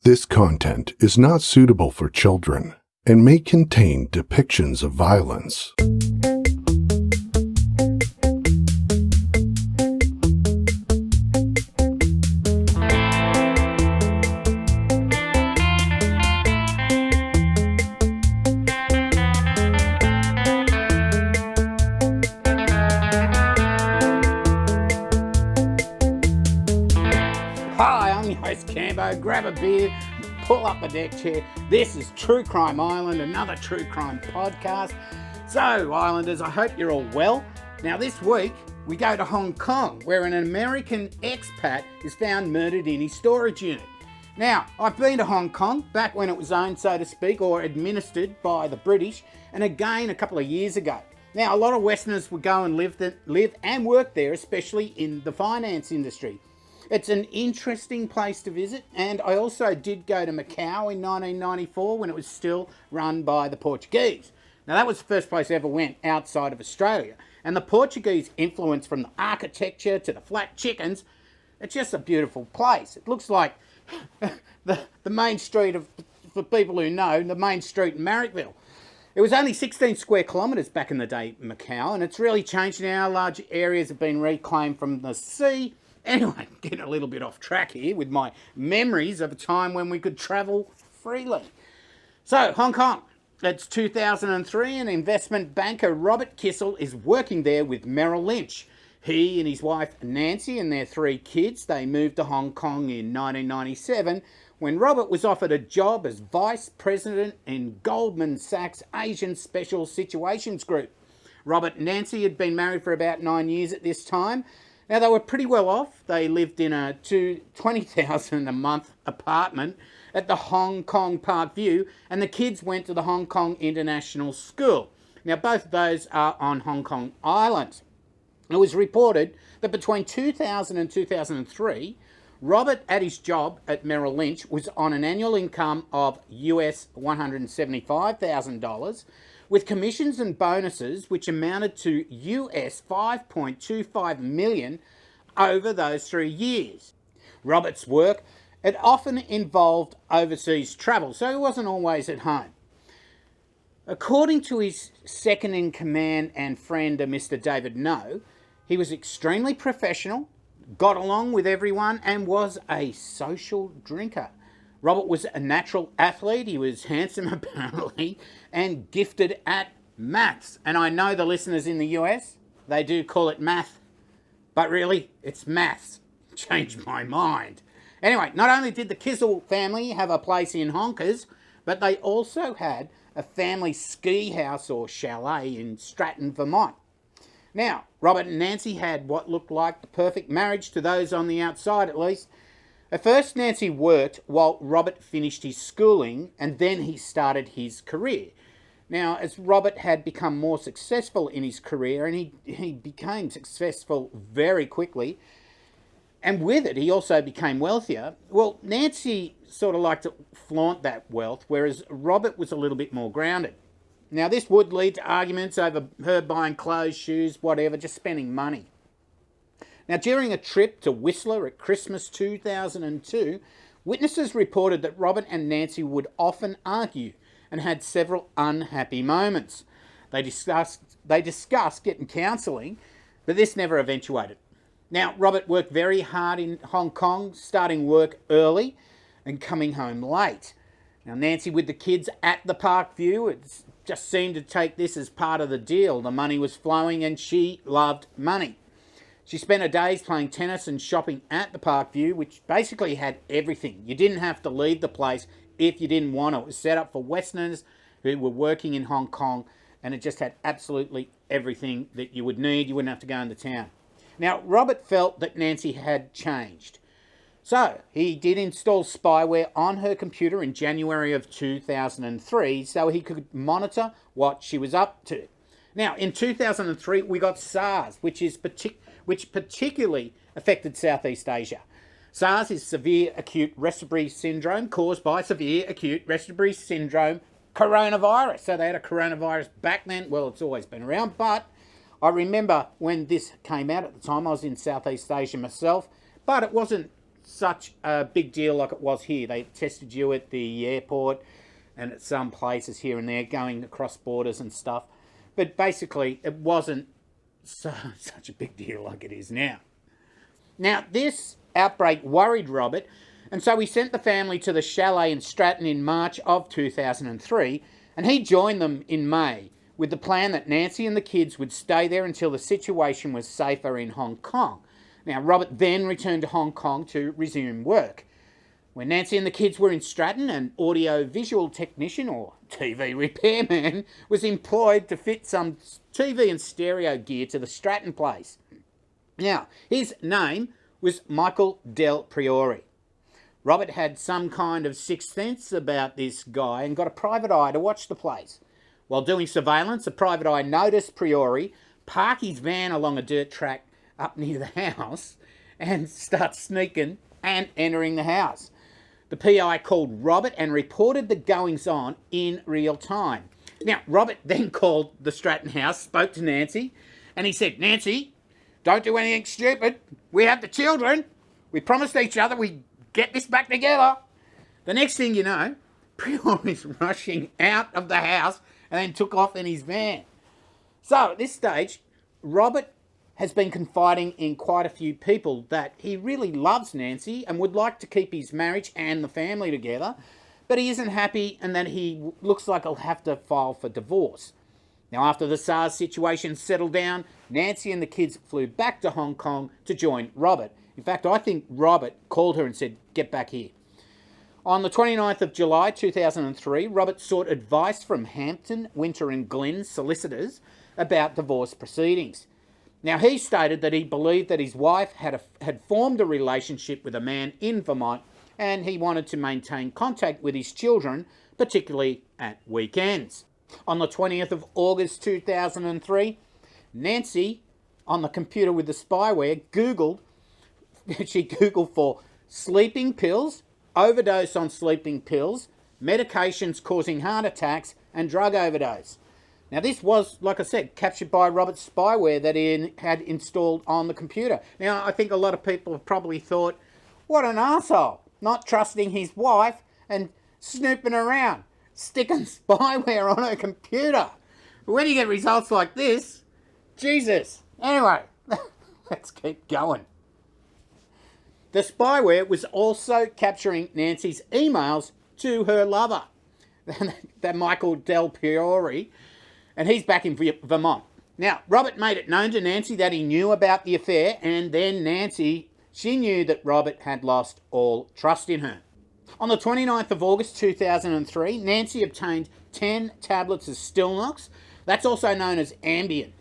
This content is not suitable for children and may contain depictions of violence. Hi, I'm your host Cambo. Grab a beer, pull up a deck chair. This is True Crime Island, another true crime podcast. So, Islanders, I hope you're all well. Now, this week we go to Hong Kong, where an American expat is found murdered in his storage unit. Now, I've been to Hong Kong back when it was owned, so to speak, or administered by the British, and again a couple of years ago. Now, a lot of Westerners would go and live and work there, especially in the finance industry. It's an interesting place to visit, and I also did go to Macau in 1994 when it was still run by the Portuguese. Now, that was the first place I ever went outside of Australia, and the Portuguese influence from the architecture to the flat chickens, it's just a beautiful place. It looks like the main street for people who know, the main street in Marrickville. It was only 16 square kilometres back in the day in Macau, and it's really changed now. Large areas have been reclaimed from the sea. Anyway, getting a little bit off track here with my memories of a time when we could travel freely. So, Hong Kong. It's 2003 and investment banker Robert Kissel is working there with Merrill Lynch. He and his wife Nancy and their 3 kids, they moved to Hong Kong in 1997 when Robert was offered a job as vice president in Goldman Sachs Asian Special Situations Group. Robert and Nancy had been married for about 9 years at this time. Now, they were pretty well off. They lived in a $20,000 a month apartment at the Hong Kong Park View, and the kids went to the Hong Kong International School. Now, both of those are on Hong Kong Island. It was reported that between 2000 and 2003, Robert, at his job at Merrill Lynch, was on an annual income of US $175,000, with commissions and bonuses which amounted to US $5.25 million over those 3 years. Robert's work, it often involved overseas travel, so he wasn't always at home. According to his second-in-command and friend, Mr. David No, he was extremely professional, got along with everyone, and was a social drinker. Robert was a natural athlete. He was handsome, apparently, and gifted at maths. And I know the listeners in the US, they do call it math, but really, it's maths. Changed my mind. Anyway, not only did the Kissel family have a place in Honkers, but they also had a family ski house or chalet in Stratton, Vermont. Now, Robert and Nancy had what looked like the perfect marriage to those on the outside, at least. At first, Nancy worked while Robert finished his schooling, and then he started his career. Now, as Robert had become more successful in his career, and he became successful very quickly, and with it, he also became wealthier, well, Nancy sort of liked to flaunt that wealth, whereas Robert was a little bit more grounded. Now, this would lead to arguments over her buying clothes, shoes, whatever, just spending money. Now, during a trip to Whistler at Christmas 2002, witnesses reported that Robert and Nancy would often argue and had several unhappy moments. They discussed getting counselling, but this never eventuated. Now, Robert worked very hard in Hong Kong, starting work early and coming home late. Now, Nancy with the kids at the Park View, it just seemed to take this as part of the deal. The money was flowing and she loved money. She spent her days playing tennis and shopping at the Park View, which basically had everything. You didn't have to leave the place if you didn't want to. It was set up for Westerners who were working in Hong Kong, and it just had absolutely everything that you would need. You wouldn't have to go into town. Now, Robert felt that Nancy had changed. So, he did install spyware on her computer in January of 2003 so he could monitor what she was up to. Now, in 2003, we got SARS, which particularly affected Southeast Asia. SARS is severe acute respiratory syndrome caused by severe acute respiratory syndrome coronavirus. So they had a coronavirus back then. Well, it's always been around, but I remember when this came out at the time, I was in Southeast Asia myself, but it wasn't such a big deal like it was here. They tested you at the airport and at some places here and there, going across borders and stuff. But basically, it wasn't such a big deal like it is now. Now, this outbreak worried Robert, and so he sent the family to the chalet in Stratton in March of 2003, and he joined them in May with the plan that Nancy and the kids would stay there until the situation was safer in Hong Kong. Now, Robert then returned to Hong Kong to resume work. When Nancy and the kids were in Stratton, an audio-visual technician or TV repairman was employed to fit some TV and stereo gear to the Stratton place. Now, his name was Michael Del Priore. Robert had some kind of sixth sense about this guy and got a private eye to watch the place. While doing surveillance, a private eye noticed Priore park his van along a dirt track up near the house and start sneaking and entering the house. The PI called Robert and reported the goings-on in real time. Now, Robert then called the Stratton house, spoke to Nancy, and he said, "Nancy, don't do anything stupid. We have the children. We promised each other we'd get this back together." The next thing you know, Prior is rushing out of the house and then took off in his van. So at this stage, Robert has been confiding in quite a few people that he really loves Nancy and would like to keep his marriage and the family together, but he isn't happy and that he looks like he'll have to file for divorce. Now, after the SARS situation settled down, Nancy and the kids flew back to Hong Kong to join Robert. In fact, I think Robert called her and said, "Get back here." On the 29th of July 2003, Robert sought advice from Hampton, Winter and Glynn solicitors about divorce proceedings. Now, he stated that he believed that his wife had formed a relationship with a man in Vermont and he wanted to maintain contact with his children, particularly at weekends. On the 20th of August 2003, Nancy, on the computer with the spyware, Googled for sleeping pills, overdose on sleeping pills, medications causing heart attacks, and drug overdose. Now, this was, like I said, captured by Robert's spyware that he had installed on the computer. Now, I think a lot of people have probably thought, what an arsehole, not trusting his wife and snooping around, sticking spyware on her computer. But when you get results like this, Jesus. Anyway, let's keep going. The spyware was also capturing Nancy's emails to her lover, that Michael Del Priore, and he's back in Vermont. Now, Robert made it known to Nancy that he knew about the affair, and then Nancy, she knew that Robert had lost all trust in her. On the 29th of August 2003, Nancy obtained 10 tablets of Stilnox, that's also known as Ambien,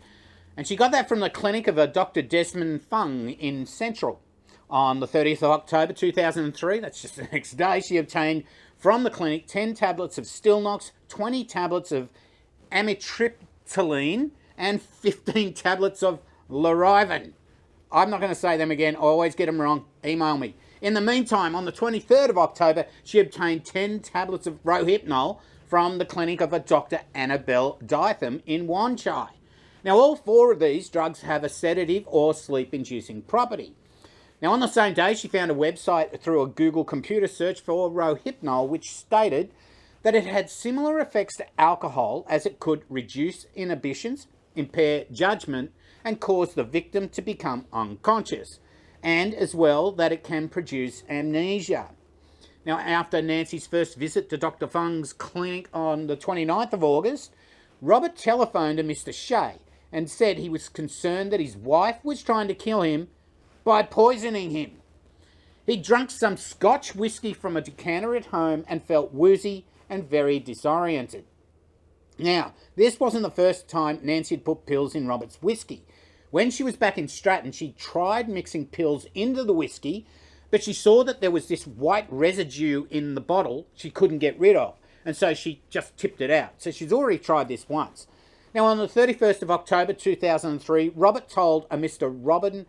and she got that from the clinic of a Dr. Desmond Fung in Central. On the 30th of October 2003, that's just the next day, she obtained from the clinic 10 tablets of Stilnox, 20 tablets of amitriptyline, and 15 tablets of Larivan. I'm not going to say them again. I always get them wrong. Email me. In the meantime, on the 23rd of October, she obtained 10 tablets of Rohypnol from the clinic of a Dr. Annabelle Ditham in Wan Chai. Now, all four of these drugs have a sedative or sleep-inducing property. Now, on the same day, she found a website through a Google computer search for Rohypnol, which stated that it had similar effects to alcohol as it could reduce inhibitions, impair judgment, and cause the victim to become unconscious, and as well that it can produce amnesia. Now, after Nancy's first visit to Dr. Fung's clinic on the 29th of August, Robert telephoned to Mr. Shea and said he was concerned that his wife was trying to kill him by poisoning him. He drank some Scotch whiskey from a decanter at home and felt woozy and very disoriented. Now, this wasn't the first time Nancy had put pills in Robert's whiskey. When she was back in Stratton, she tried mixing pills into the whiskey, but she saw that there was this white residue in the bottle she couldn't get rid of, and so she just tipped it out. So she's already tried this once. Now, on the 31st of October 2003, Robert told a Mr. Robin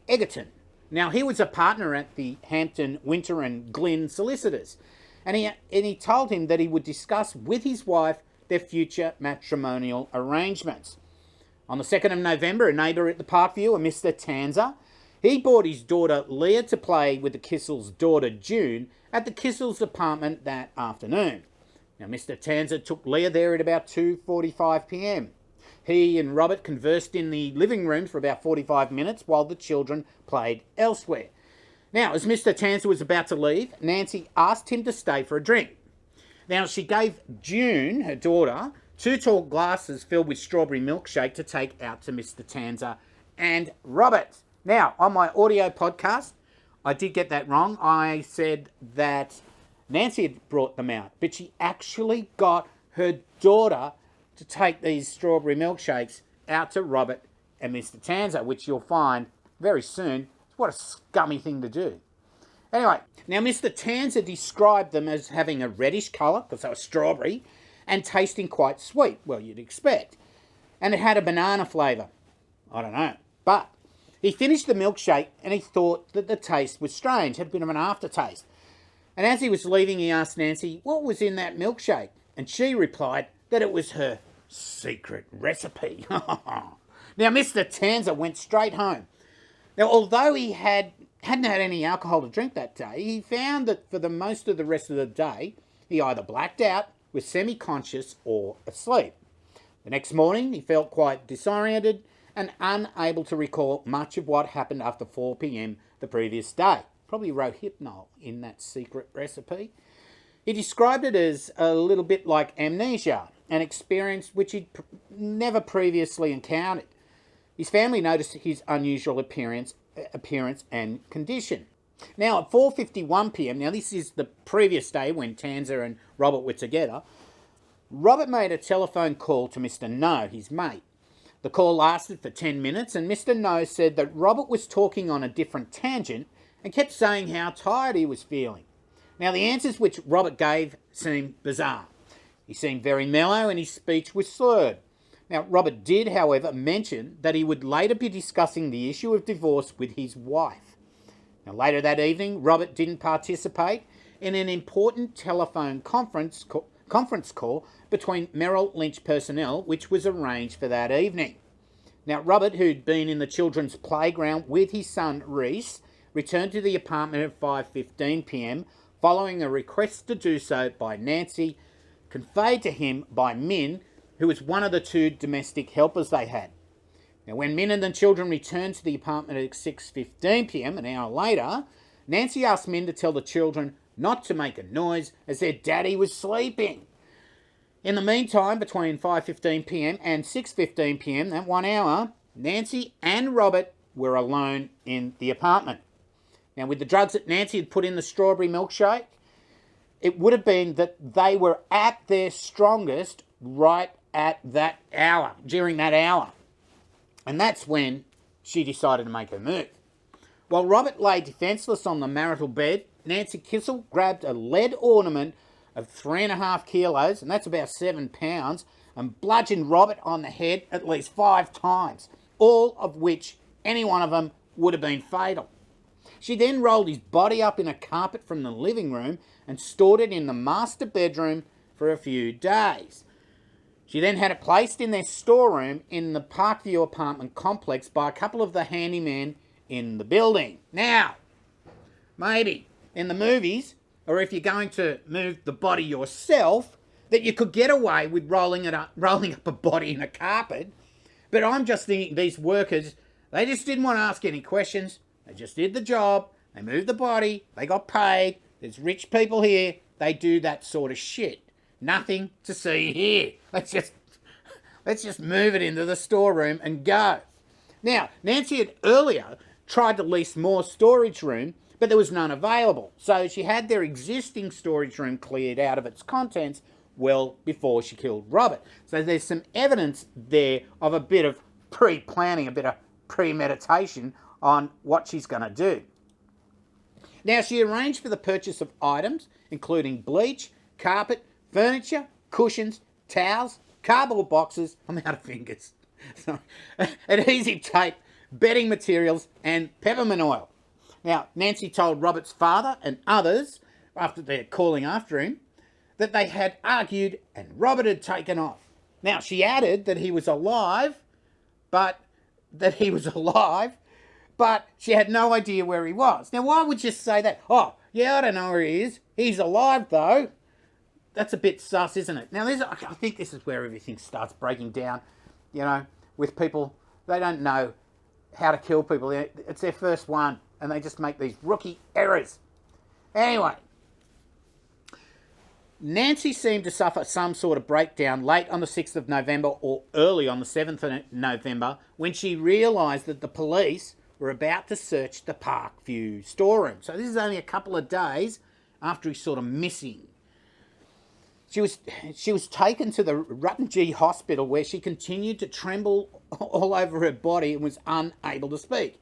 Egerton. Now, he was a partner at the Hampton, Winter and Glynn solicitors, and he told him that he would discuss with his wife their future matrimonial arrangements. On the 2nd of November, a neighbour at the Parkview, a Mr. Tanzer, He brought his daughter Leah to play with the Kissel's daughter June at the Kissel's apartment that afternoon. Now, Mr. Tanzer took Leah there at about 2:45 p.m. He and Robert conversed in the living room for about 45 minutes while the children played elsewhere. Now, as Mr. Tanzer was about to leave, Nancy asked him to stay for a drink. Now, she gave June, her daughter, 2 tall glasses filled with strawberry milkshake to take out to Mr. Tanzer and Robert. Now, on my audio podcast, I did get that wrong. I said that Nancy had brought them out, but she actually got her daughter to take these strawberry milkshakes out to Robert and Mr. Tanzer, which you'll find very soon. What a scummy thing to do. Anyway, now Mr. Tanzer described them as having a reddish colour, because they were strawberry, and tasting quite sweet. Well, you'd expect. And it had a banana flavour. I don't know. But he finished the milkshake and he thought that the taste was strange, had a bit of an aftertaste. And as he was leaving, he asked Nancy what was in that milkshake. And she replied that it was her secret recipe. Now, Mr. Tanzer went straight home. Now, although he hadn't had any alcohol to drink that day, he found that for the most of the rest of the day, he either blacked out, was semi-conscious, or asleep. The next morning, he felt quite disoriented and unable to recall much of what happened after 4 p.m. the previous day. Probably Rohypnol in that secret recipe. He described it as a little bit like amnesia, an experience which he'd never previously encountered. His family noticed his unusual appearance and condition. Now, at 4:51 p.m, now this is the previous day when Tanzer and Robert were together, Robert made a telephone call to Mr. No, his mate. The call lasted for 10 minutes, and Mr. No said that Robert was talking on a different tangent and kept saying how tired he was feeling. Now, the answers which Robert gave seemed bizarre. He seemed very mellow and his speech was slurred. Now, Robert did, however, mention that he would later be discussing the issue of divorce with his wife. Now, later that evening, Robert didn't participate in an important telephone conference call between Merrill Lynch personnel, which was arranged for that evening. Now, Robert, who'd been in the children's playground with his son Reese, returned to the apartment at 5:15 p.m, following a request to do so by Nancy, conveyed to him by Min, who was one of the 2 domestic helpers they had. Now, when Min and the children returned to the apartment at 6:15 p.m, an hour later, Nancy asked Min to tell the children not to make a noise as their daddy was sleeping. In the meantime, between 5:15 p.m. and 6:15 p.m, that 1 hour, Nancy and Robert were alone in the apartment. Now, with the drugs that Nancy had put in the strawberry milkshake, it would have been that they were at their strongest right at that hour, during that hour. And that's when she decided to make her move. While Robert lay defenceless on the marital bed, Nancy Kissel grabbed a lead ornament of 3.5 kilos, and that's about 7 pounds, and bludgeoned Robert on the head at least 5 times, all of which, any one of them, would have been fatal. She then rolled his body up in a carpet from the living room and stored it in the master bedroom for a few days. She then had it placed in their storeroom in the Parkview apartment complex by a couple of the handymen in the building. Now, maybe in the movies, or if you're going to move the body yourself, that you could get away with rolling up a body in a carpet. But I'm just thinking these workers, they just didn't want to ask any questions. They just did the job. They moved the body. They got paid. There's rich people here. They do that sort of shit. Nothing to see here. Let's just move it into the storeroom and go. Now, Nancy had earlier tried to lease more storage room, but there was none available. So she had their existing storage room cleared out of its contents well before she killed Robert. So there's some evidence there of a bit of pre-planning, a bit of premeditation on what she's going to do. Now, she arranged for the purchase of items, including bleach, carpet, furniture, cushions, towels, cardboard boxes, I'm out of fingers, adhesive tape, bedding materials, and peppermint oil. Now, Nancy told Robert's father and others, after they're calling after him, that they had argued and Robert had taken off. Now, she added that he was alive, but but she had no idea where he was. Now, why would you say that? Oh, yeah, I don't know where he is. He's alive, though. That's a bit sus, isn't it? Now, I think this is where everything starts breaking down, with people. They don't know how to kill people. It's their first one, and they just make these rookie errors. Anyway, Nancy seemed to suffer some sort of breakdown late on the 6th of November or early on the 7th of November when she realised that the police were about to search the Parkview storeroom. So this is only a couple of days after he's sort of missing. She was taken to the Ruttengy Hospital where she continued to tremble all over her body and was unable to speak.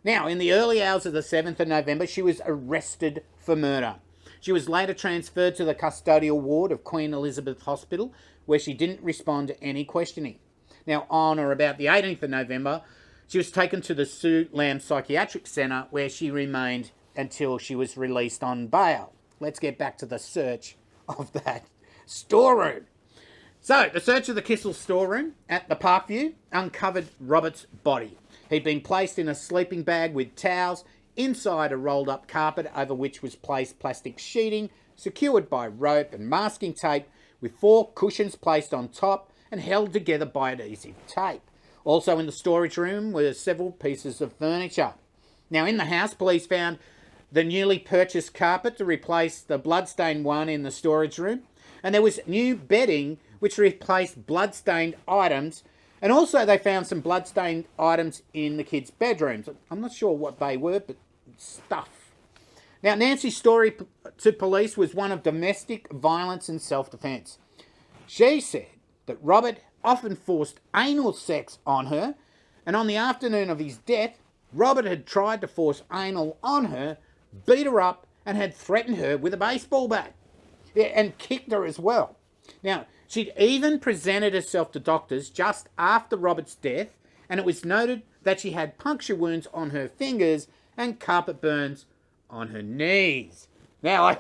Now, in the early hours of the 7th of November, she was arrested for murder. She was later transferred to the custodial ward of Queen Elizabeth Hospital, where she didn't respond to any questioning. Now, on or about the 18th of November, she was taken to the Sue Lamb Psychiatric Centre, where she remained until she was released on bail. Let's get back to the search of that storeroom. So, the search of the Kissel storeroom at the Parkview uncovered Robert's body. He'd been placed in a sleeping bag with towels inside a rolled-up carpet over which was placed plastic sheeting secured by rope and masking tape with 4 cushions placed on top and held together by adhesive tape. Also in the storage room were several pieces of furniture. Now, in the house, police found the newly purchased carpet to replace the bloodstained one in the storage room, and there was new bedding which replaced bloodstained items, and also they found some bloodstained items in the kids' bedrooms. I'm not sure what they were, but stuff. Now, Nancy's story to police was one of domestic violence and self-defence. She said that Robert often forced anal sex on her, and on the afternoon of his death, Robert had tried to force anal on her, beat her up, and had threatened her with a baseball bat. Yeah, and kicked her as well. Now, she'd even presented herself to doctors just after Robert's death, and it was noted that she had puncture wounds on her fingers and carpet burns on her knees. Now, I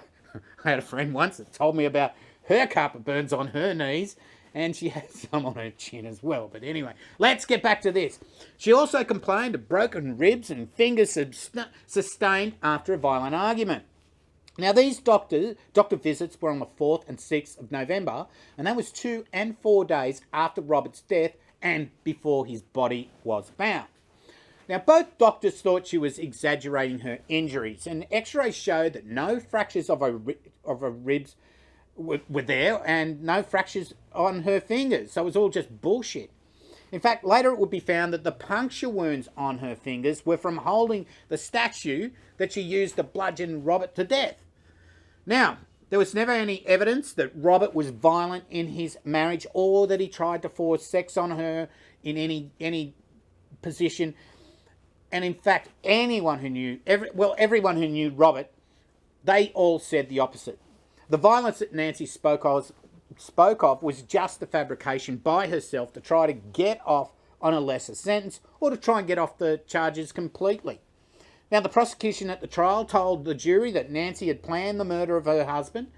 had a friend once that told me about her carpet burns on her knees, and she had some on her chin as well. But anyway, let's get back to this. She also complained of broken ribs and fingers sustained after a violent argument. Now, these doctor visits were on the 4th and 6th of November, and that was 2 and 4 days after Robert's death and before his body was found. Now, both doctors thought she was exaggerating her injuries, and x-rays showed that no fractures of her ribs were there and no fractures on her fingers, so it was all just bullshit. In fact, later it would be found that the puncture wounds on her fingers were from holding the statue that she used to bludgeon Robert to death. Now, there was never any evidence that Robert was violent in his marriage or that he tried to force sex on her in any position. And in fact, everyone who knew Robert, they all said the opposite. The violence that Nancy spoke of was just a fabrication by herself to try to get off on a lesser sentence or to try and get off the charges completely. Now, the prosecution at the trial told the jury that Nancy had planned the murder of her husband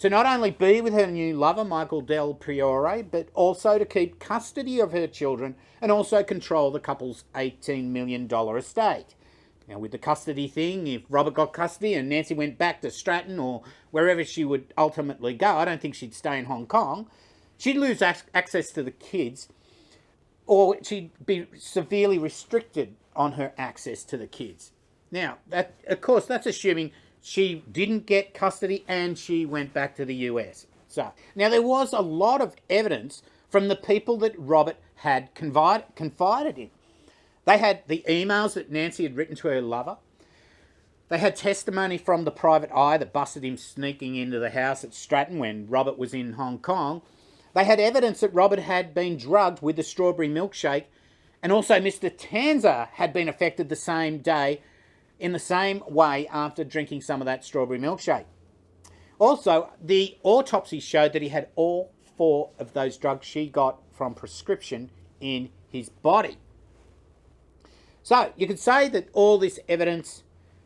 to not only be with her new lover, Michael Del Priore, but also to keep custody of her children and also control the couple's $18 million estate. Now, with the custody thing, if Robert got custody and Nancy went back to Stratton or wherever she would ultimately go, I don't think she'd stay in Hong Kong, she'd lose access to the kids, or she'd be severely restricted on her access to the kids. Now, that, of course, that's assuming she didn't get custody and she went back to the US. So, now there was a lot of evidence from the people that Robert had confided in. They had the emails that Nancy had written to her lover. They had testimony from the private eye that busted him sneaking into the house at Stratton when Robert was in Hong Kong. They had evidence that Robert had been drugged with the strawberry milkshake, and also Mr. Tanzer had been affected the same day in the same way after drinking some of that strawberry milkshake. Also, the autopsy showed that he had all 4 of those drugs she got from prescription in his body. So, you could say that all this evidence,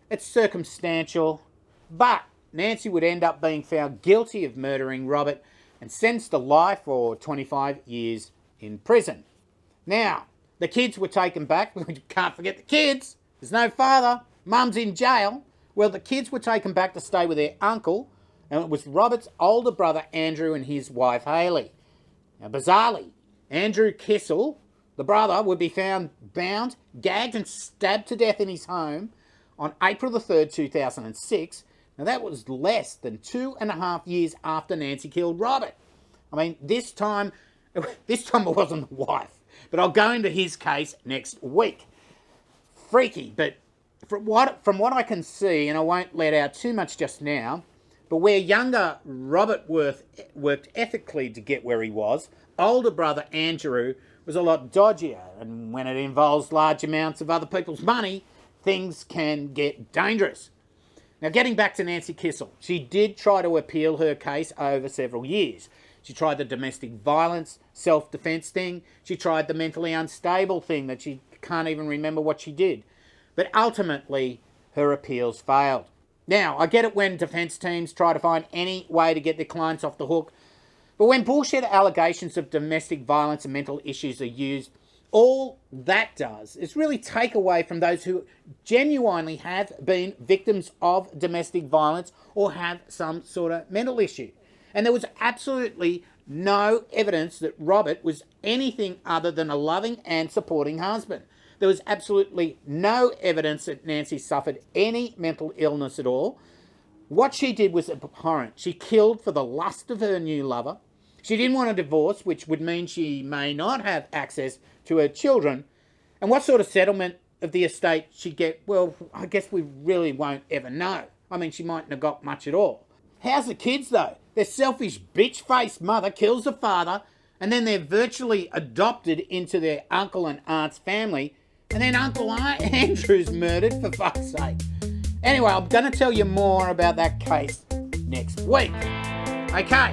it's circumstantial, but Nancy would end up being found guilty of murdering Robert and sentenced to life or 25 years in prison. Now, the kids were taken back. We can't forget the kids. There's no father. Mum's in jail. Well, the kids were taken back to stay with their uncle, and it was Robert's older brother Andrew and his wife Hayley. Now, bizarrely, Andrew Kissel, the brother, would be found bound, gagged and stabbed to death in his home on April the 3rd, 2006. Now, that was less than 2.5 years after Nancy killed Robert. I mean, this time it wasn't the wife, but I'll go into his case next week. Freaky, but from what I can see, and I won't let out too much just now, but where younger Robert worked ethically to get where he was, older brother Andrew was a lot dodgier, and when it involves large amounts of other people's money, things can get dangerous. Now, getting back to Nancy Kissel, she did try to appeal her case over several years. She tried the domestic violence, self-defense thing. She tried the mentally unstable thing that she can't even remember what she did. But ultimately, her appeals failed. Now, I get it when defense teams try to find any way to get their clients off the hook, but when bullshit allegations of domestic violence and mental issues are used, all that does is really take away from those who genuinely have been victims of domestic violence or have some sort of mental issue. And there was absolutely no evidence that Robert was anything other than a loving and supporting husband. There was absolutely no evidence that Nancy suffered any mental illness at all. What she did was abhorrent. She killed for the lust of her new lover. She didn't want a divorce, which would mean she may not have access to her children. And what sort of settlement of the estate she'd get, well, I guess we really won't ever know. I mean, she mightn't have got much at all. How's the kids, though? Their selfish bitch-faced mother kills the father, and then they're virtually adopted into their uncle and aunt's family, and then Uncle Andrew's murdered, for fuck's sake. Anyway, I'm going to tell you more about that case next week. Okay,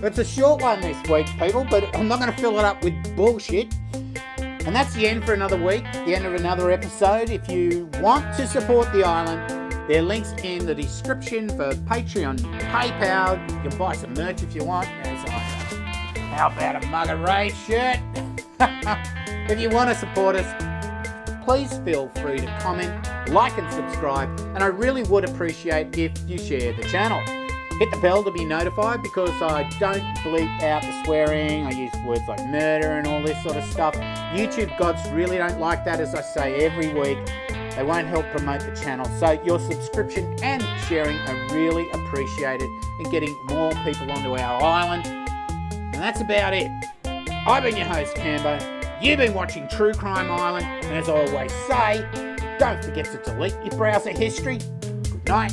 it's a short one this week, people, but I'm not going to fill it up with bullshit. And that's the end for another week, the end of another episode. If you want to support the island, there are links in the description for Patreon, PayPal. You can buy some merch if you want. How about a Mug of Ray shirt? If you want to support us, please feel free to comment, like and subscribe. And I really would appreciate if you share the channel. Hit the bell to be notified because I don't bleep out the swearing. I use words like murder and all this sort of stuff. YouTube gods really don't like that, as I say every week. They won't help promote the channel. So your subscription and sharing are really appreciated in getting more people onto our island. And that's about it. I've been your host, Cambo. You've been watching True Crime Island. And as I always say, don't forget to delete your browser history. Good night.